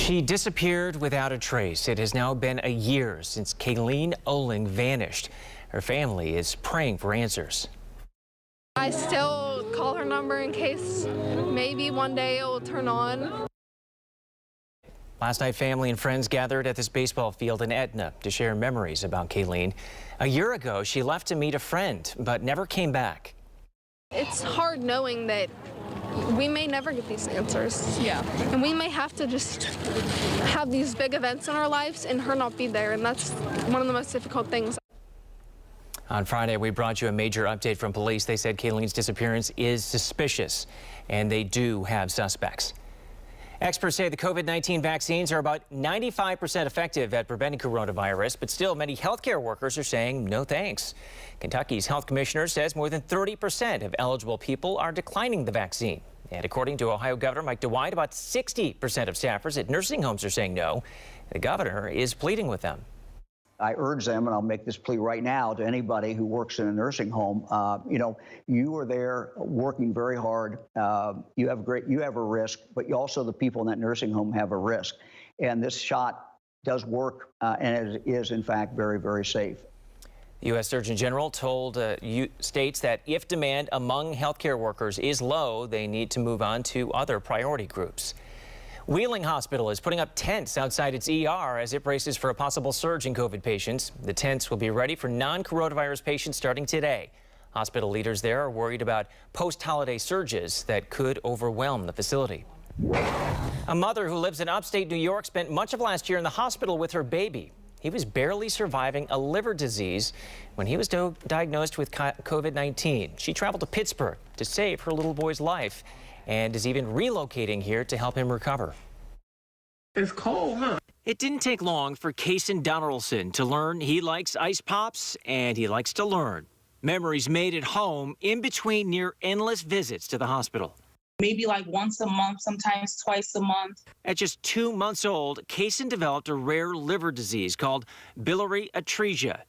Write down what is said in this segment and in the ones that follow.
She disappeared without a trace. It has now been a year since Kaylene Ohling vanished. Her family is praying for answers. I still call her number in case maybe one day it will turn on. Last night, family and friends gathered at this baseball field in Etna to share memories about Kaylene. A year ago, she left to meet a friend, but never came back. It's hard knowing that we may never get these answers. Yeah. And we may have to just have these big events in our lives and her not be there. And that's one of the most difficult things. On Friday, we brought you a major update from police. They said Kaylene's disappearance is suspicious, and they do have suspects. Experts say the COVID-19 vaccines are about 95% effective at preventing coronavirus, but still many healthcare workers are saying no thanks. Kentucky's health commissioner says more than 30% of eligible people are declining the vaccine. And according to Ohio Governor Mike DeWine, about 60% of staffers at nursing homes are saying no. The governor is pleading with them. I urge them, and I'll make this plea right now to anybody who works in a nursing home. You are there working very hard. You have a risk, but also the people in that nursing home have a risk. And this shot does work, and it is in fact very, very safe. The U.S. Surgeon General told states that if demand among healthcare workers is low, they need to move on to other priority groups. Wheeling Hospital is putting up tents outside its ER as it braces for a possible surge in COVID patients. The tents will be ready for non-coronavirus patients starting today. Hospital leaders there are worried about post-holiday surges that could overwhelm the facility. A mother who lives in upstate New York spent much of last year in the hospital with her baby. He was barely surviving a liver disease when he was diagnosed with COVID-19. She traveled to Pittsburgh to save her little boy's life and is even relocating here to help him recover. It's cold, huh? It didn't take long for Kaylene Donaldson to learn he likes ice pops and he likes to learn. Memories made at home in between near endless visits to the hospital. Maybe like once a month, sometimes twice a month. At just 2 months old, Kaylene developed a rare liver disease called biliary atresia.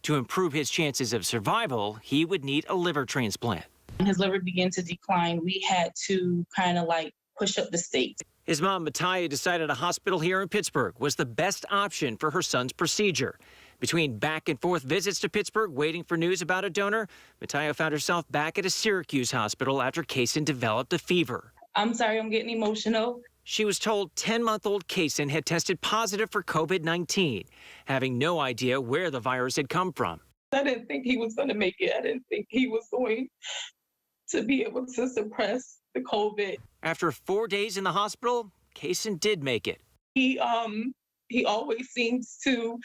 To improve his chances of survival, he would need a liver transplant. When his liver began to decline, we had to kind of like push up the stakes. His mom, Mattia, decided a hospital here in Pittsburgh was the best option for her son's procedure. Between back and forth visits to Pittsburgh, waiting for news about a donor, Mattia found herself back at a Syracuse hospital after Kaylene developed a fever. I'm sorry, I'm getting emotional. She was told 10-month-old Kaylene had tested positive for COVID-19, having no idea where the virus had come from. I didn't think he was going to make it. I didn't think he was going to be able to suppress the COVID. After 4 days in the hospital, Kaylene did make it. He always seems to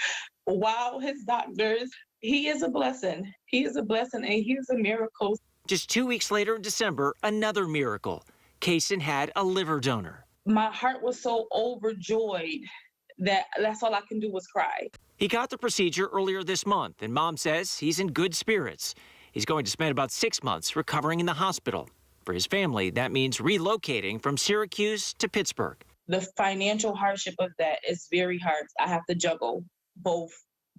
wow his doctors. He is a blessing. He is a blessing, and he is a miracle. Just 2 weeks later in December, another miracle. Kaylene had a liver donor. My heart was so overjoyed that that's all I can do was cry. He got the procedure earlier this month, and Mom says he's in good spirits. He's going to spend about 6 months recovering in the hospital. For his family, that means relocating from Syracuse to Pittsburgh. The financial hardship of that is very hard. I have to juggle both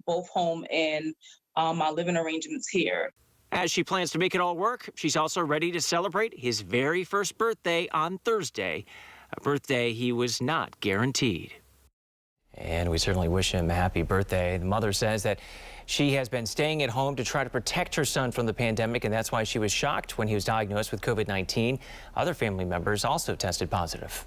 home and my living arrangements here. As she plans to make it all work, she's also ready to celebrate his very first birthday on Thursday, a birthday he was not guaranteed. And we certainly wish him a happy birthday. The mother says that she has been staying at home to try to protect her son from the pandemic, and that's why she was shocked when he was diagnosed with COVID-19. Other family members also tested positive.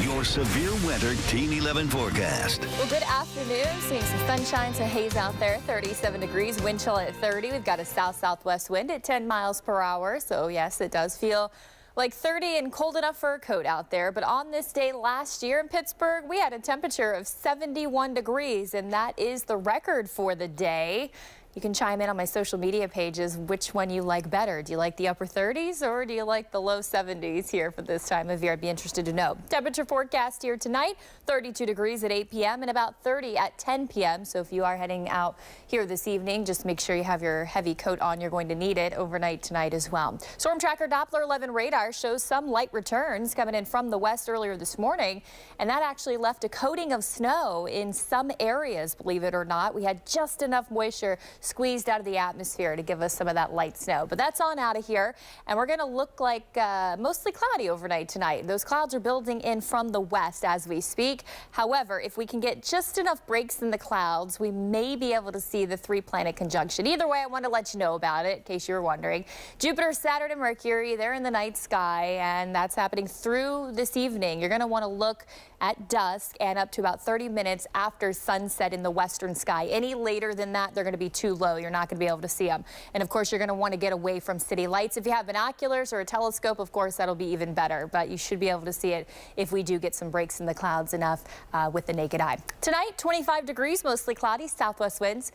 Your severe winter Team 11 forecast. Well, good afternoon. Seeing some sunshine, some haze out there. 37 degrees, wind chill at 30. We've got a south-southwest wind at 10 miles per hour. So yes, it does feel like 30 and cold enough for a coat out there. But on this day last year in Pittsburgh, we had a temperature of 71 degrees, and that is the record for the day. You can chime in on my social media pages which one you like better. Do you like the upper 30s or do you like the low 70s here for this time of year? I'd be interested to know. Temperature forecast here tonight, 32 degrees at 8 p.m. and about 30 at 10 p.m. So if you are heading out here this evening, just make sure you have your heavy coat on. You're going to need it overnight tonight as well. Storm Tracker Doppler 11 radar shows some light returns coming in from the west earlier this morning, and that actually left a coating of snow in some areas, believe it or not. We had just enough moisture squeezed out of the atmosphere to give us some of that light snow. But that's on out of here, and we're going to look like mostly cloudy overnight tonight. Those clouds are building in from the west as we speak. However, if we can get just enough breaks in the clouds, we may be able to see the 3-planet conjunction. Either way, I want to let you know about it in case you were wondering. Jupiter, Saturn, and Mercury, they're in the night sky, and that's happening through this evening. You're going to want to look at dusk and up to about 30 minutes after sunset in the western sky. Any later than that, they're going to be too low. You're not going to be able to see them. And of course, you're going to want to get away from city lights. If you have binoculars or a telescope, of course, that'll be even better. But you should be able to see it if we do get some breaks in the clouds enough with the naked eye. Tonight, 25 degrees, mostly cloudy, southwest winds.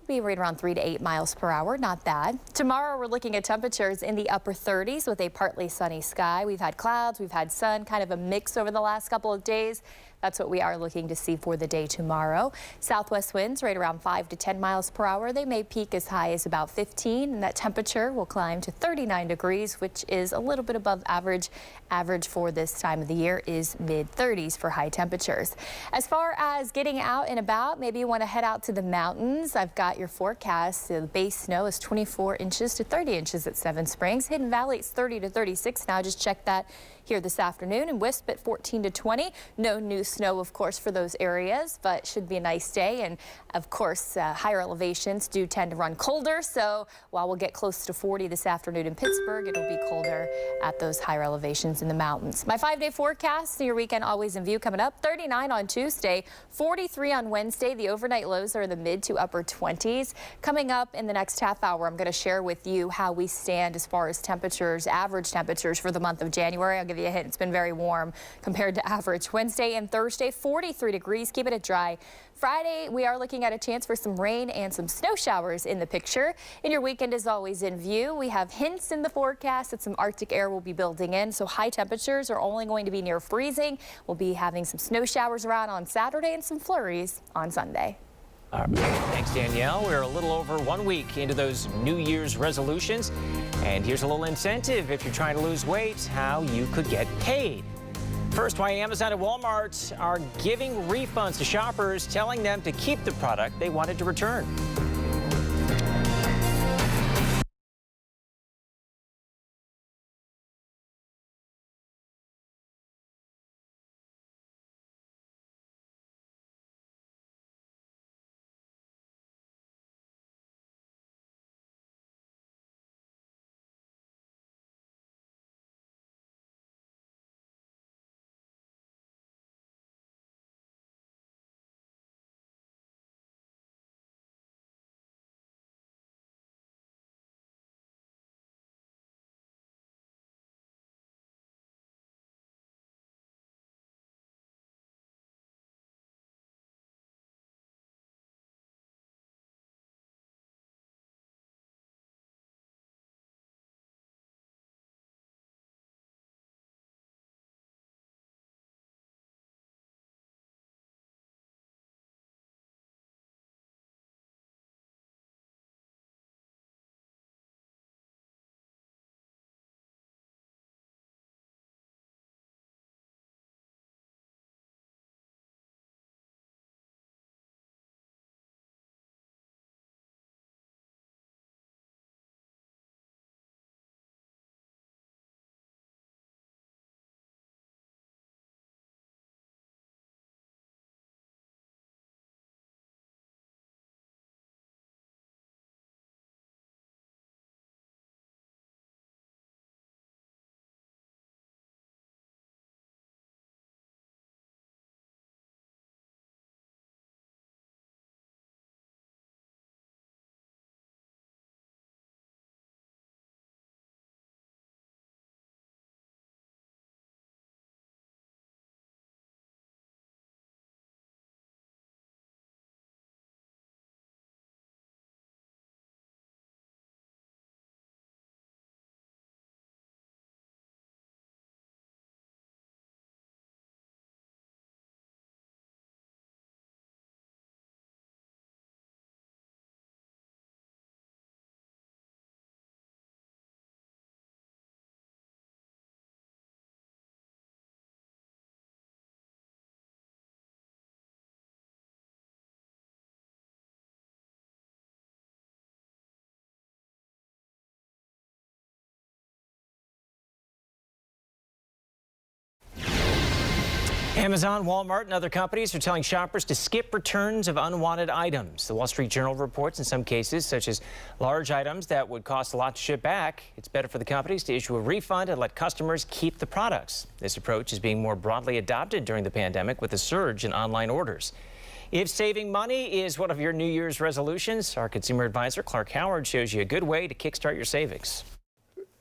Be right around 3 to 8 miles per hour. Not bad. Tomorrow, we're looking at temperatures in the upper 30s with a partly sunny sky. We've had clouds, we've had sun, kind of a mix over the last couple of days. That's what we are looking to see for the day tomorrow. Southwest winds right around 5 to 10 miles per hour. They may peak as high as about 15, and that temperature will climb to 39 degrees, which is a little bit above average. Average for this time of the year is mid-30s for high temperatures. As far as getting out and about, maybe you want to head out to the mountains. I've got your forecast. The base snow is 24 inches to 30 inches at Seven Springs. Hidden Valley, it's 30 to 36 now. Just check that here this afternoon, and Wisp at 14 to 20. No new snow, of course, for those areas, but should be a nice day. And of course, higher elevations do tend to run colder. So while we'll get close to 40 this afternoon in Pittsburgh, it'll be colder at those higher elevations in the mountains. My 5-day forecast, your weekend always in view coming up. 39 on Tuesday, 43 on Wednesday. The overnight lows are in the mid to upper 20s. Coming up in the next half hour, I'm going to share with you how we stand as far as temperatures, average temperatures for the month of January. I'll give you a hint. It's been very warm compared to average. Wednesday and Thursday, 43 degrees. Keeping it dry. Friday, we are looking at a chance for some rain and some snow showers in the picture. And your weekend is always in view. We have hints in the forecast that some Arctic air will be building in, so high temperatures are only going to be near freezing. We'll be having some snow showers around on Saturday and some flurries on Sunday. All right. Thanks, Danielle. We're a little over 1 week into those New Year's resolutions. And here's a little incentive if you're trying to lose weight, how you could get paid. First, why Amazon and Walmart are giving refunds to shoppers, telling them to keep the product they wanted to return. Amazon, Walmart, and other companies are telling shoppers to skip returns of unwanted items. The Wall Street Journal reports in some cases, such as large items that would cost a lot to ship back, it's better for the companies to issue a refund and let customers keep the products. This approach is being more broadly adopted during the pandemic with a surge in online orders. If saving money is one of your New Year's resolutions, our consumer advisor Clark Howard shows you a good way to kickstart your savings.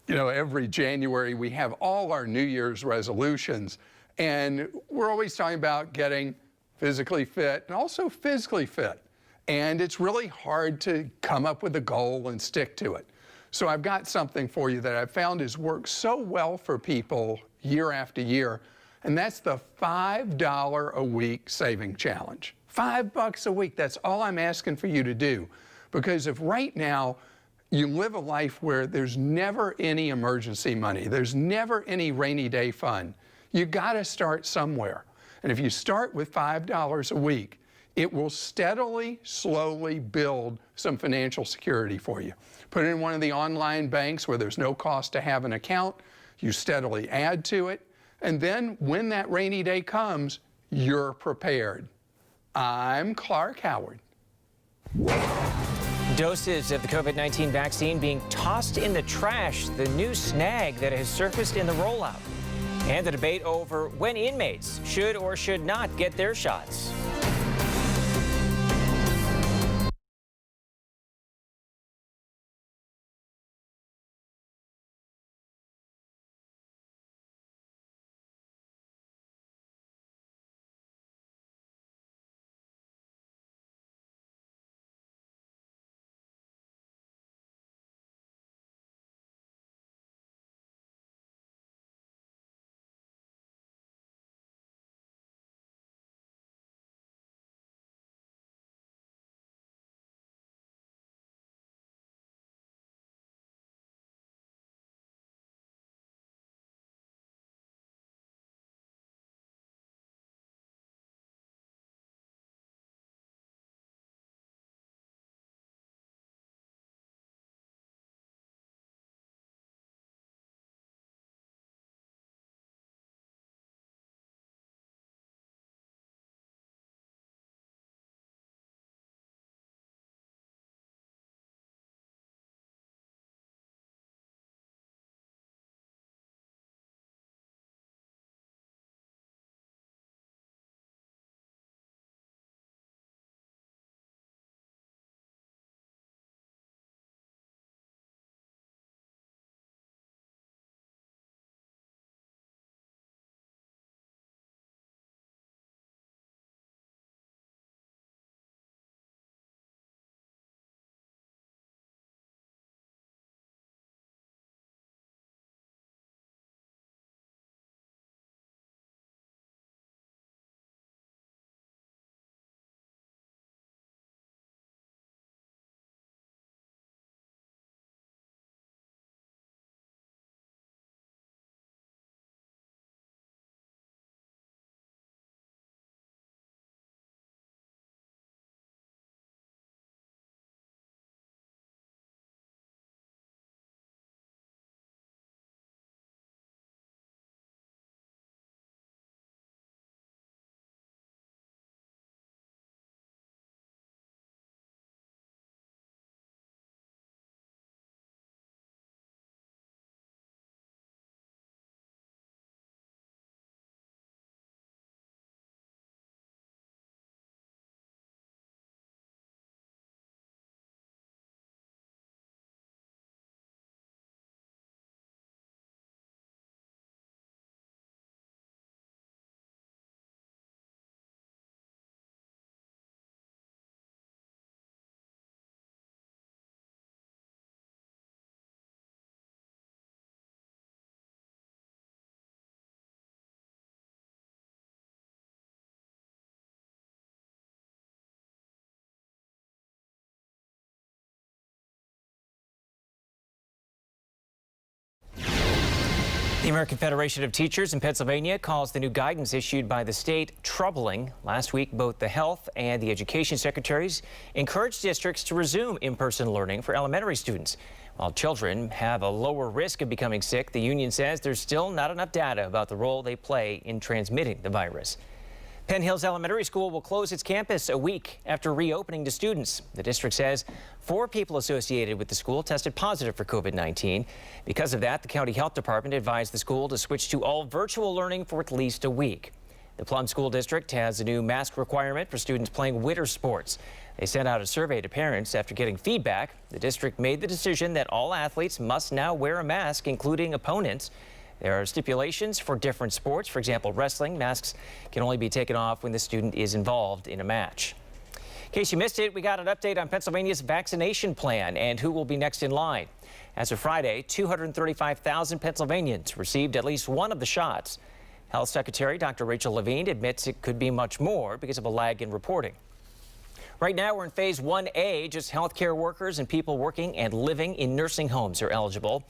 You know, every January we have all our New Year's resolutions. And we're always talking about getting physically fit and also physically fit. And it's really hard to come up with a goal and stick to it. So I've got something for you that I've found has worked so well for people year after year, and that's the $5 a week saving challenge. $5 a week, that's all I'm asking for you to do. Because if right now you live a life where there's never any emergency money, there's never any rainy day fund, you got to start somewhere. And if you start with $5 a week, it will steadily, slowly build some financial security for you. Put it in one of the online banks where there's no cost to have an account. You steadily add to it. And then when that rainy day comes, you're prepared. I'm Clark Howard. Doses of the COVID-19 vaccine being tossed in the trash, the new snag that has surfaced in the rollout. And the debate over when inmates should or should not get their shots. The American Federation of Teachers in Pennsylvania calls the new guidance issued by the state troubling. Last week, both the health and the education secretaries encouraged districts to resume in-person learning for elementary students. While children have a lower risk of becoming sick, the union says there's still not enough data about the role they play in transmitting the virus. Penn Hills Elementary School will close its campus a week after reopening to students. The district says 4 people associated with the school tested positive for COVID-19. Because of that, the county health department advised the school to switch to all virtual learning for at least a week. The Plum School District has a new mask requirement for students playing winter sports. They sent out a survey to parents. After getting feedback, the district made the decision that all athletes must now wear a mask, including opponents. There are stipulations for different sports. For example, wrestling, masks can only be taken off when the student is involved in a match. In case you missed it, we got an update on Pennsylvania's vaccination plan and who will be next in line. As of Friday, 235,000 Pennsylvanians received at least one of the shots. Health Secretary Dr. Rachel Levine admits it could be much more because of a lag in reporting. Right now, we're in phase 1A. Just healthcare workers and people working and living in nursing homes are eligible.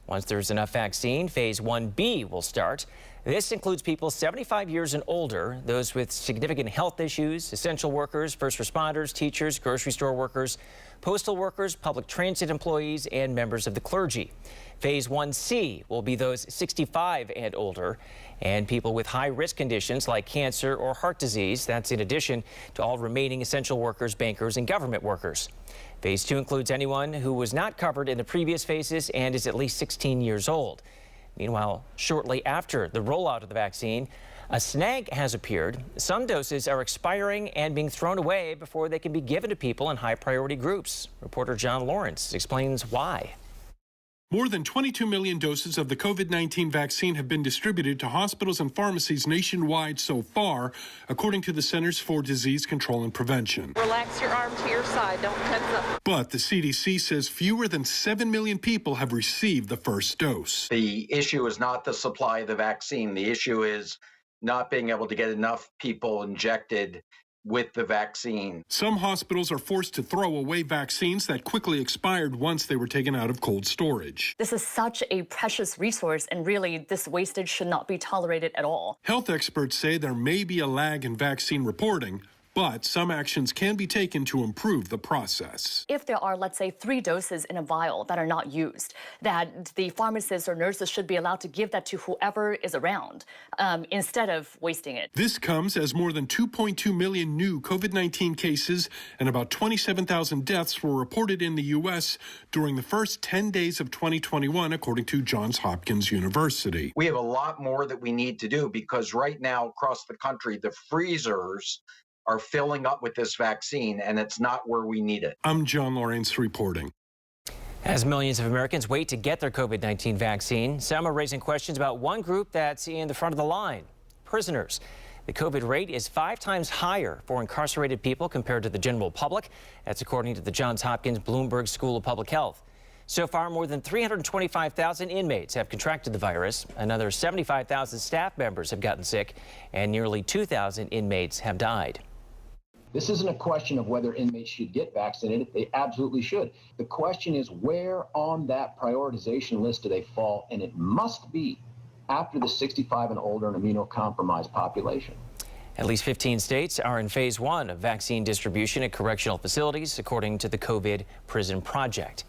Once there's enough vaccine, phase 1B will start. This includes people 75 years and older, those with significant health issues, essential workers, first responders, teachers, grocery store workers, postal workers, public transit employees, and members of the clergy. Phase 1C will be those 65 and older and people with high-risk conditions like cancer or heart disease. That's in addition to all remaining essential workers, bankers, and government workers. Phase 2 includes anyone who was not covered in the previous phases and is at least 16 years old. Meanwhile, shortly after the rollout of the vaccine, a snag has appeared. Some doses are expiring and being thrown away before they can be given to people in high-priority groups. Reporter John Lawrence explains why. More than 22 million doses of the COVID-19 vaccine have been distributed to hospitals and pharmacies nationwide so far, according to the Centers for Disease Control and Prevention. Relax your arm to your side, don't tense up. But the CDC says fewer than 7 million people have received the first dose. The issue is not the supply of the vaccine. The issue is not being able to get enough people injected with the vaccine. Some hospitals are forced to throw away vaccines that quickly expired once they were taken out of cold storage. This is such a precious resource, and really this wastage should not be tolerated at all. Health experts say there may be a lag in vaccine reporting, but some actions can be taken to improve the process. If there are, let's say, 3 doses in a vial that are not used, that the pharmacists or nurses should be allowed to give that to whoever is around instead of wasting it. This comes as more than 2.2 million new COVID-19 cases and about 27,000 deaths were reported in the U.S. during the first 10 days of 2021, according to Johns Hopkins University. We have a lot more that we need to do because right now across the country, the freezers are filling up with this vaccine, and it's not where we need it. I'm John Lawrence reporting. As millions of Americans wait to get their COVID-19 vaccine, some are raising questions about one group that's in the front of the line, prisoners. The COVID rate is 5 times higher for incarcerated people compared to the general public. That's according to the Johns Hopkins Bloomberg School of Public Health. So far, more than 325,000 inmates have contracted the virus. Another 75,000 staff members have gotten sick, and nearly 2,000 inmates have died. This isn't a question of whether inmates should get vaccinated. They absolutely should. The question is where on that prioritization list do they fall, and it must be after the 65 and older and immunocompromised population. At least 15 states are in phase 1 of vaccine distribution at correctional facilities, according to the COVID Prison Project.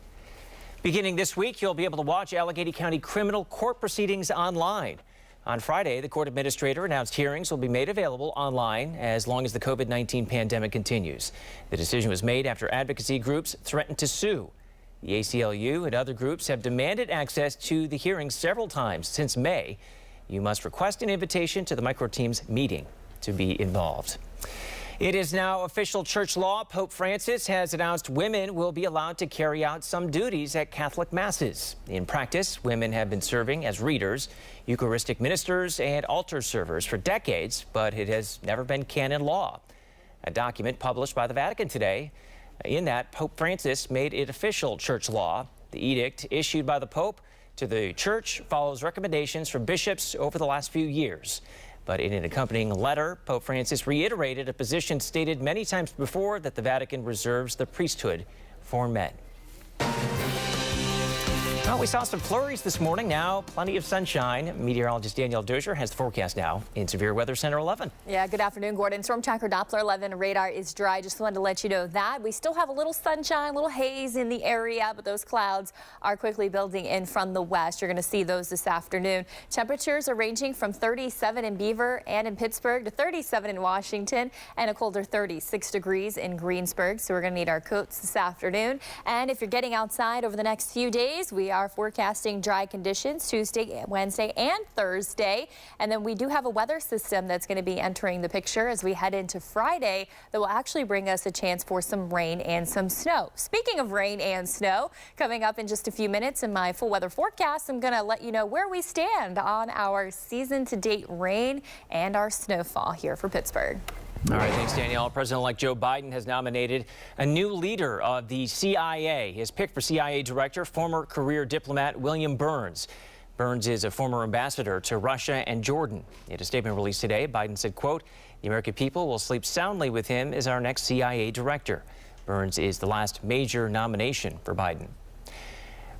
Beginning this week, you'll be able to watch Allegheny County criminal court proceedings online. On Friday, the court administrator announced hearings will be made available online as long as the COVID-19 pandemic continues. The decision was made after advocacy groups threatened to sue. The ACLU and other groups have demanded access to the hearings several times since May. You must request an invitation to the microteam's meeting to be involved. It is now official church law. Pope Francis has announced women will be allowed to carry out some duties at Catholic masses. In practice, women have been serving as readers, Eucharistic ministers, and altar servers for decades, but it has never been canon law. A document published by the Vatican today, in that Pope Francis made it official church law. The edict issued by the Pope to the church follows recommendations from bishops over the last few years. But in an accompanying letter, Pope Francis reiterated a position stated many times before that the Vatican reserves the priesthood for men. Well, we saw some flurries this morning. Now, plenty of sunshine. Meteorologist Danielle Dozier has the forecast now in Severe Weather Center 11. Yeah, good afternoon, Gordon. Storm tracker Doppler 11 radar is dry. Just wanted to let you know that. We still have a little sunshine, a little haze in the area, but those clouds are quickly building in from the west. You're going to see those this afternoon. Temperatures are ranging from 37 in Beaver and in Pittsburgh to 37 in Washington and a colder 36 degrees in Greensburg. So we're going to need our coats this afternoon. And if you're getting outside over the next few days, we are forecasting dry conditions Tuesday, Wednesday, and Thursday. And then we do have a weather system that's going to be entering the picture as we head into Friday that will actually bring us a chance for some rain and some snow. Speaking of rain and snow, coming up in just a few minutes in my full weather forecast, I'm going to let you know where we stand on our season-to-date rain and our snowfall here for Pittsburgh. All right, thanks, Danielle. President-elect Joe Biden has nominated a new leader of the CIA. He has picked for CIA director former career diplomat William Burns. Burns is a former ambassador to Russia and Jordan. In a statement released today, Biden said, quote, "The American people will sleep soundly with him as our next CIA director." Burns is the last major nomination for Biden.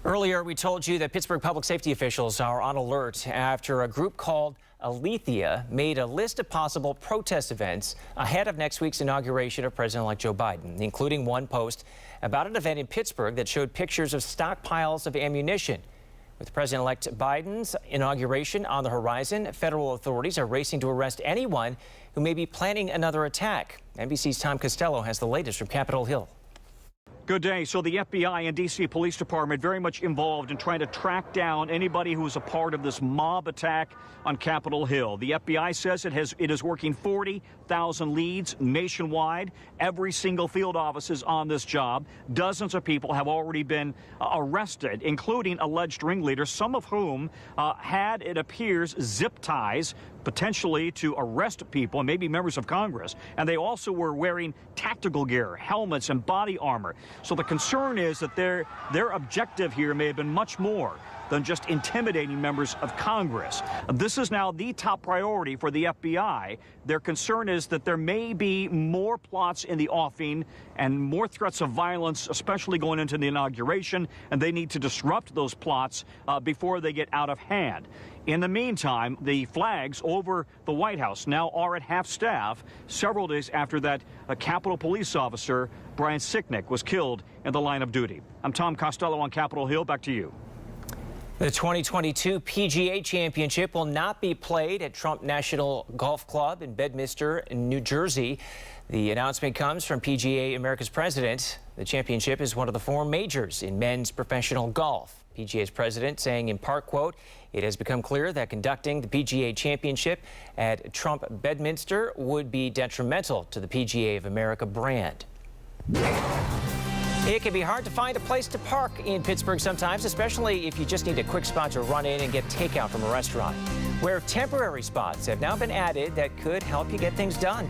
Earlier, we told you that Pittsburgh public safety officials are on alert after a group called Alethea made a list of possible protest events ahead of next week's inauguration of President-elect Joe Biden, including one post about an event in Pittsburgh that showed pictures of stockpiles of ammunition. With President-elect Biden's inauguration on the horizon, federal authorities are racing to arrest anyone who may be planning another attack. NBC's Tom Costello has the latest from Capitol Hill. Good day. So the FBI and D.C. Police Department very much involved in trying to track down anybody who was a part of this mob attack on Capitol Hill. The FBI says it is working 40,000 leads nationwide. Every single field office is on this job. Dozens of people have already been arrested, including alleged ringleaders, some of whom had, it appears, zip ties, potentially to arrest people and maybe members of Congress. And they also were wearing tactical gear, helmets and body armor. So the concern is that their objective here may have been much more than just intimidating members of Congress. This is now the top priority for the FBI. Their concern is that there may be more plots in the offing and more threats of violence, especially going into the inauguration, and they need to disrupt those plots before they get out of hand. In the meantime, the flags over the White House now are at half-staff, several days after that Capitol Police officer, Brian Sicknick, was killed in the line of duty. I'm Tom Costello on Capitol Hill. Back to you. The 2022 PGA Championship will not be played at Trump National Golf Club in Bedminster, New Jersey. The announcement comes from PGA America's president. The championship is one of the 4 majors in men's professional golf. PGA's president saying in part, quote, "It has become clear that conducting the PGA Championship at Trump Bedminster would be detrimental to the PGA of America brand." It can be hard to find a place to park in Pittsburgh sometimes, especially if you just need a quick spot to run in and get takeout from a restaurant, where temporary spots have now been added that could help you get things done.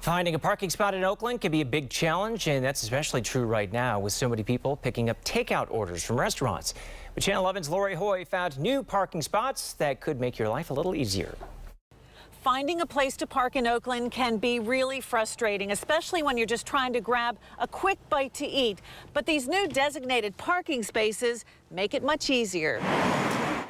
Finding a parking spot in Ohling can be a big challenge, and that's especially true right now with so many people picking up takeout orders from restaurants. But Channel 11's Lori Hoy found new parking spots that could make your life a little easier. Finding a place to park in Ohling can be really frustrating, especially when you're just trying to grab a quick bite to eat. But these new designated parking spaces make it much easier.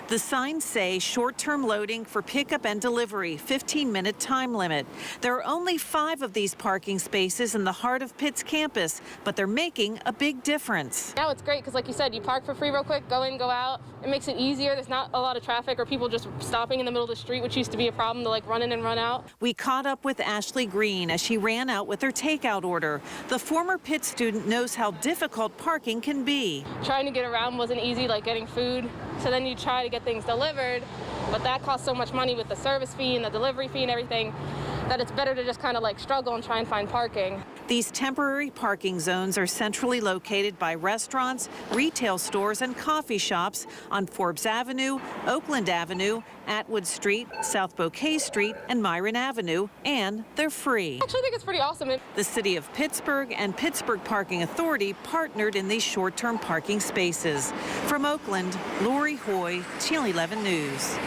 The signs say short-term loading for pickup and delivery, 15-minute time limit. There are only 5 of these parking spaces in the heart of Pitt's campus, but they're making a big difference. Now it's great because, like you said, you park for free real quick, go in, go out. It makes it easier. There's not a lot of traffic or people just stopping in the middle of the street, which used to be a problem, to like run in and run out. We caught up with Ashley Green as she ran out with her takeout order. The former Pitt student knows how difficult parking can be. Trying to get around wasn't easy, like getting food. So then you try to get things delivered, but that costs so much money with the service fee and the delivery fee and everything that it's better to just kind of like struggle and try and find parking. These temporary parking zones are centrally located by restaurants, retail stores, and coffee shops on Forbes Avenue, Oakland Avenue, Atwood Street, South Bouquet Street, and Myron Avenue, and they're free. I actually think it's pretty awesome. The city of Pittsburgh and Pittsburgh Parking Authority partnered in these short-term parking spaces. From Oakland, Lori Hoy, Channel 11 News.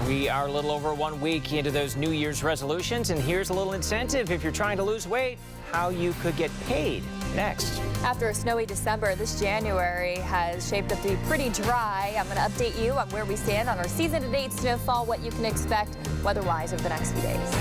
We are a little over 1 week into those New Year's resolutions, and here's a little incentive if you're trying to lose weight, how you could get paid next. After a snowy December, this January has shaped up to be pretty dry. I'm going to update you on where we stand on our season-to-date snowfall, what you can expect weather-wise over the next few days.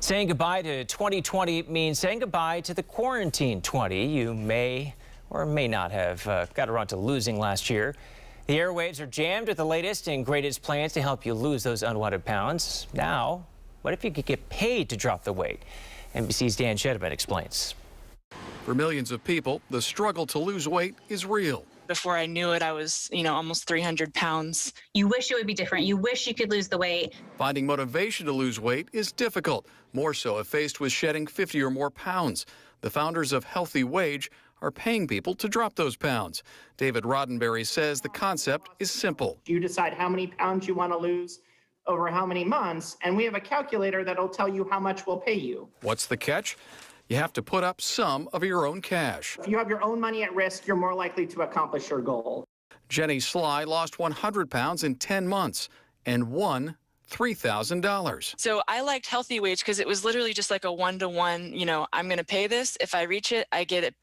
Saying goodbye to 2020 means saying goodbye to the quarantine 20 you may or may not have got around to losing last year. The airwaves are jammed with the latest and greatest plans to help you lose those unwanted pounds. Now, what if you could get paid to drop the weight? NBC's Dan Shedeman explains. For millions of people, the struggle to lose weight is real. Before I knew it, I was, almost 300 pounds. You wish it would be different. You wish you could lose the weight. Finding motivation to lose weight is difficult, more so if faced with shedding 50 or more pounds. The founders of Healthy Wage are paying people to drop those pounds. David Roddenberry says the concept is simple. You decide how many pounds you want to lose over how many months, and we have a calculator that'll tell you how much we'll pay you. What's the catch? You have to put up some of your own cash. If you have your own money at risk, you're more likely to accomplish your goal. Jenny Sly lost 100 pounds in 10 months and won $3,000. So I liked Healthy Wage because it was literally just like a one-to-one, I'm going to pay this. If I reach it, I get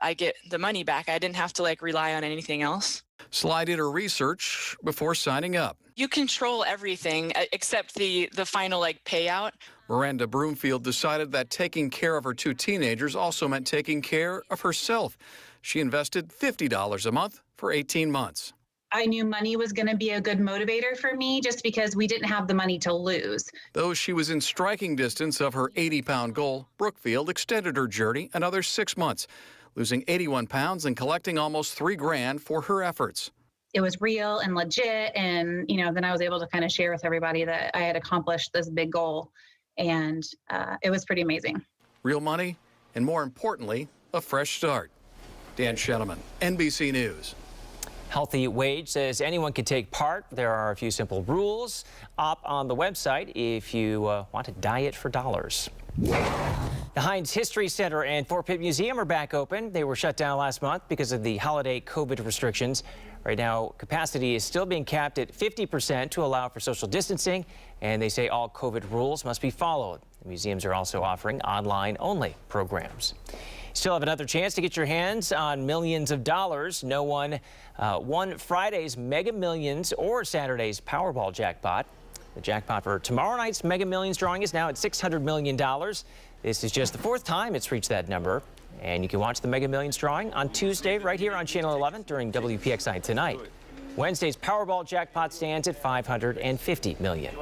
the money back. I didn't have to rely on anything else. Sly did her research before signing up. You control everything except the final payout. Miranda Broomfield decided that taking care of her 2 teenagers also meant taking care of herself. She invested $50 a month for 18 months. I knew money was going to be a good motivator for me just because we didn't have the money to lose. Though she was in striking distance of her 80-pound goal, Brookfield extended her journey another 6 months, losing 81 pounds and collecting almost $3 grand for her efforts. It was real and legit, and then I was able to kind of share with everybody that I had accomplished this big goal, and it was pretty amazing. Real money, and more importantly, a fresh start. Dan Shenneman, NBC News. Healthy Wage says anyone can take part. There are a few simple rules up on the website if you want to diet for dollars. The Heinz History Center and Fort Pitt Museum are back open. They were shut down last month because of the holiday COVID restrictions. Right now, capacity is still being capped at 50% to allow for social distancing, and they say all COVID rules must be followed. The museums are also offering online-only programs. Still have another chance to get your hands on millions of dollars. No one won Friday's Mega Millions or Saturday's Powerball jackpot. The jackpot for tomorrow night's Mega Millions drawing is now at $600 million. This is just the 4th time it's reached that number. And you can watch the Mega Millions drawing on Tuesday right here on Channel 11 during WPXI Tonight. Wednesday's Powerball jackpot stands at $550 million.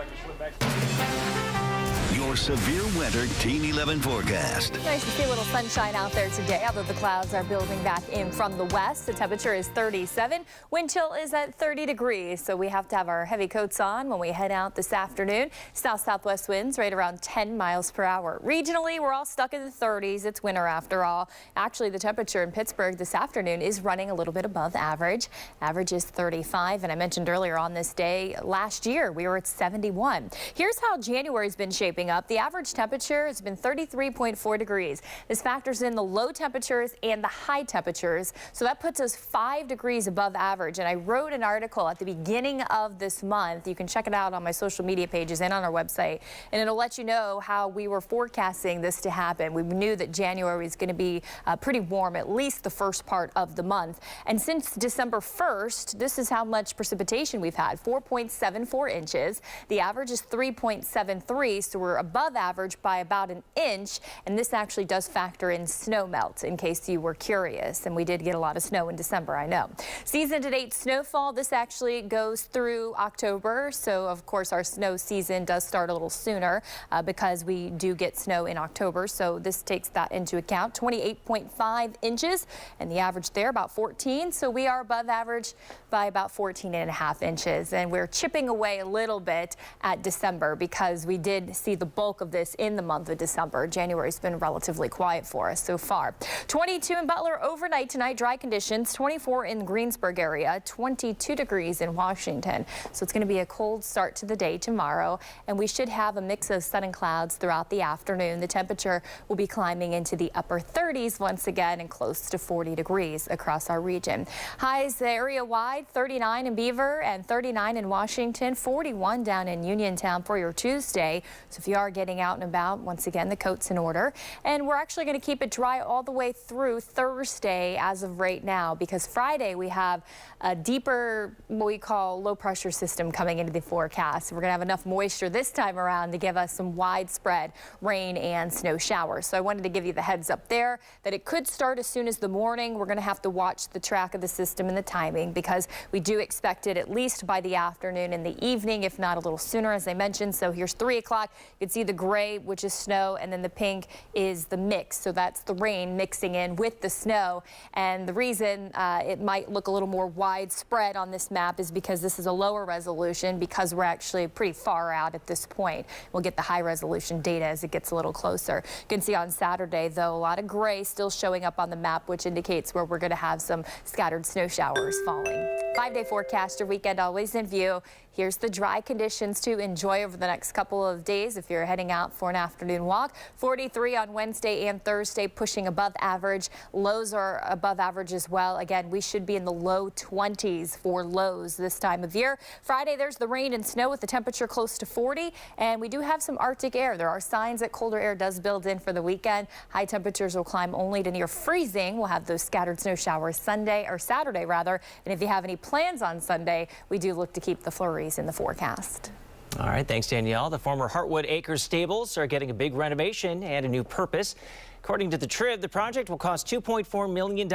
Your severe weather Team 11 forecast. Nice to see a little sunshine out there today, although the clouds are building back in from the west. The temperature is 37. Wind chill is at 30 degrees, so we have to have our heavy coats on when we head out this afternoon. South-southwest winds right around 10 miles per hour. Regionally, we're all stuck in the 30s. It's winter after all. Actually, the temperature in Pittsburgh this afternoon is running a little bit above average. Average is 35, and I mentioned earlier on this day last year we were at 71. Here's how January's been shaping up. The average temperature has been 33.4 degrees. This factors in the low temperatures and the high temperatures, so that puts us 5 degrees above average. And I wrote an article at the beginning of this month. You can check it out on my social media pages and on our website, and it'll let you know how we were forecasting this to happen. We knew that January was going to be pretty warm, at least the first part of the month. And since December 1st, this is how much precipitation we've had: 4.74 inches. The average is 3.73, so we're above average by about an inch, and this actually does factor in snow melt, in case you were curious, and we did get a lot of snow in December, I know. Season to date snowfall, this actually goes through October, so of course our snow season does start a little sooner because we do get snow in October, so this takes that into account. 28.5 inches, and the average there about 14, so we are above average by about 14.5 inches, and we're chipping away a little bit at December because we did see the bulk of this in the month of December. January's been relatively quiet for us so far. 22 in Butler overnight tonight, dry conditions. 24 in the Greensburg area, 22 degrees in Washington. So it's going to be a cold start to the day tomorrow, and we should have a mix of sun and clouds throughout the afternoon. The temperature will be climbing into the upper 30s once again and close to 40 degrees across our region. Highs area-wide, 39 in Beaver and 39 in Washington, 41 down in Uniontown for your Tuesday. So if you are getting out and about, once again, the coat's in order. And we're actually going to keep it dry all the way through Thursday as of right now, because Friday we have a deeper, what we call low pressure system coming into the forecast. We're going to have enough moisture this time around to give us some widespread rain and snow showers. So I wanted to give you the heads up there that it could start as soon as the morning. We're going to have to watch the track of the system and the timing, because we do expect it at least by the afternoon and the evening, if not a little sooner, as I mentioned. So here's 3 o'clock. You can see the gray, which is snow, and then the pink is the mix. So that's the rain mixing in with the snow. And the reason it might look a little more widespread on this map is because this is a lower resolution, because we're actually pretty far out at this point. We'll get the high resolution data as it gets a little closer. You can see on Saturday, though, a lot of gray still showing up on the map, which indicates where we're going to have some scattered snow showers falling. 5-day forecast, your weekend always in view. Here's the dry conditions to enjoy over the next couple of days if you're heading out for an afternoon walk. 43 on Wednesday and Thursday, pushing above average. Lows are above average as well. Again, we should be in the low 20s for lows this time of year. Friday, there's the rain and snow with the temperature close to 40. And we do have some Arctic air. There are signs that colder air does build in for the weekend. High temperatures will climb only to near freezing. We'll have those scattered snow showers Sunday, or Saturday rather. And if you have any plans on Sunday, we do look to keep the flurries in the forecast. All right, thanks, Danielle. The former Heartwood Acres stables are getting a big renovation and a new purpose. According to the Trib, the project will cost $2.4 million,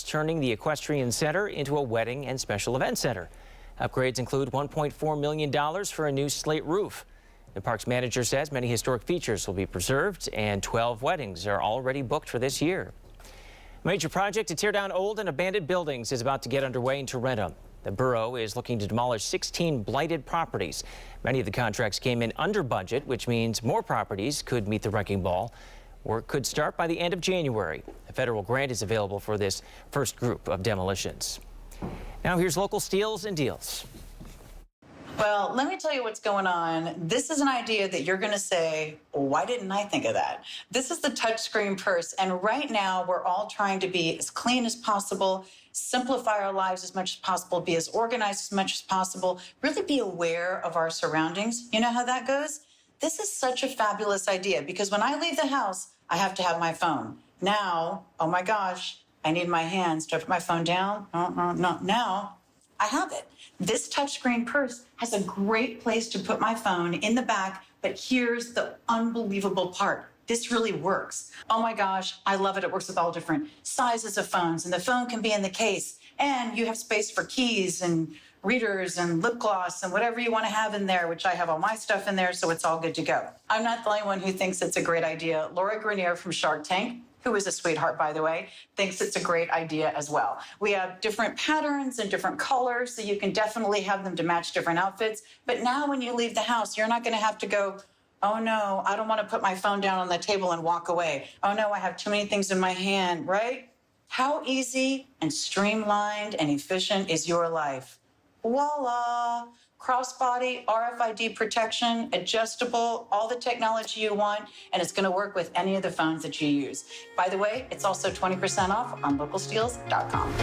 turning the equestrian center into a wedding and special event center. Upgrades include $1.4 million for a new slate roof. The park's manager says many historic features will be preserved, and 12 weddings are already booked for this year. A major project to tear down old and abandoned buildings is about to get underway in Tarentum. The borough is looking to demolish 16 blighted properties. Many of the contracts came in under budget, which means more properties could meet the wrecking ball. Work could start by the end of January. A federal grant is available for this first group of demolitions. Now here's local steals and deals. Well, let me tell you what's going on. This is an idea that you're going to say, why didn't I think of that? This is the touchscreen purse, and right now we're all trying to be as clean as possible, simplify our lives as much as possible, be as organized as much as possible, really be aware of our surroundings. You know how that goes? This is such a fabulous idea because when I leave the house, I have to have my phone. Now, oh my gosh, I need my hands. Do I put my phone down? No, now I have it. This touchscreen purse has a great place to put my phone in the back, but here's the unbelievable part. This really works. Oh my gosh, I love it. It works with all different sizes of phones, and the phone can be in the case, and you have space for keys and readers and lip gloss and whatever you want to have in there, which I have all my stuff in there, so it's all good to go. I'm not the only one who thinks it's a great idea. Laura Grenier from Shark Tank, who is a sweetheart, by the way, thinks it's a great idea as well. We have different patterns and different colors, so you can definitely have them to match different outfits. But now when you leave the house, you're not going to have to go, oh no, I don't want to put my phone down on the table and walk away. Oh no, I have too many things in my hand, right? How easy and streamlined and efficient is your life? Voila! Crossbody, RFID protection, adjustable, all the technology you want, and it's going to work with any of the phones that you use. By the way, it's also 20% off on localsteals.com.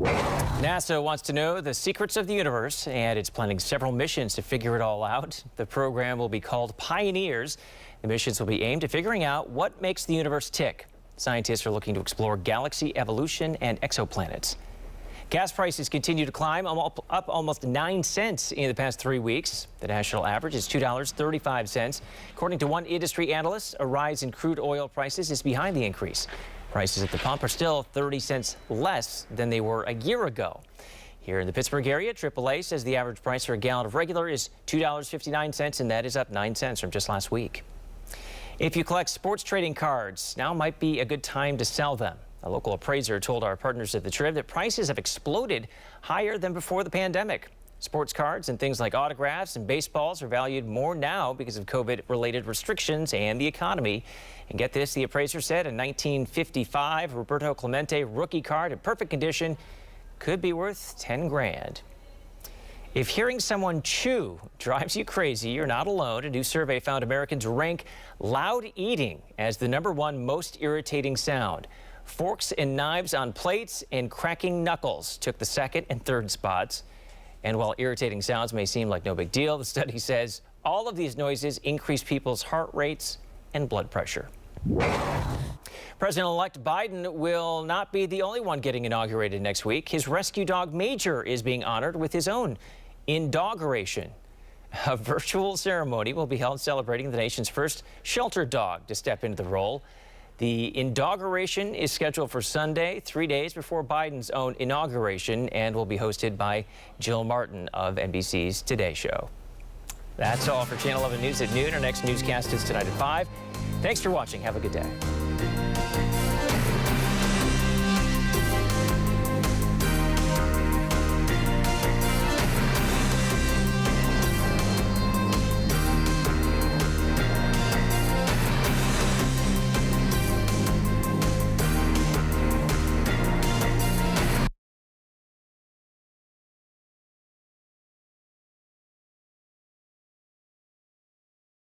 NASA wants to know the secrets of the universe, and it's planning several missions to figure it all out. The program will be called Pioneers. The missions will be aimed at figuring out what makes the universe tick. Scientists are looking to explore galaxy evolution and exoplanets. Gas prices continue to climb, up almost 9 cents in the past 3 weeks. The national average is $2.35. According to one industry analyst, a rise in crude oil prices is behind the increase. Prices at the pump are still 30 cents less than they were a year ago. Here in the Pittsburgh area, AAA says the average price for a gallon of regular is $2.59, and that is up 9 cents from just last week. If you collect sports trading cards, now might be a good time to sell them. A local appraiser told our partners at the Trib that prices have exploded higher than before the pandemic. Sports cards and things like autographs and baseballs are valued more now because of COVID-related restrictions and the economy. And get this, the appraiser said a 1955 Roberto Clemente rookie card in perfect condition could be worth 10 grand. If hearing someone chew drives you crazy, you're not alone. A new survey found Americans rank loud eating as the #1 most irritating sound. Forks and knives on plates and cracking knuckles took the 2nd and 3rd spots. And while irritating sounds may seem like no big deal, the study says all of these noises increase people's heart rates and blood pressure. President-elect Biden will not be the only one getting inaugurated next week. His rescue dog Major is being honored with his own indauguration. A virtual ceremony will be held celebrating the nation's first shelter dog to step into the role. The indauguration is scheduled for Sunday, 3 days before Biden's own inauguration, and will be hosted by Jill Martin of NBC's Today Show. That's all for Channel 11 News at noon. Our next newscast is tonight at 5. Thanks for watching. Have a good day.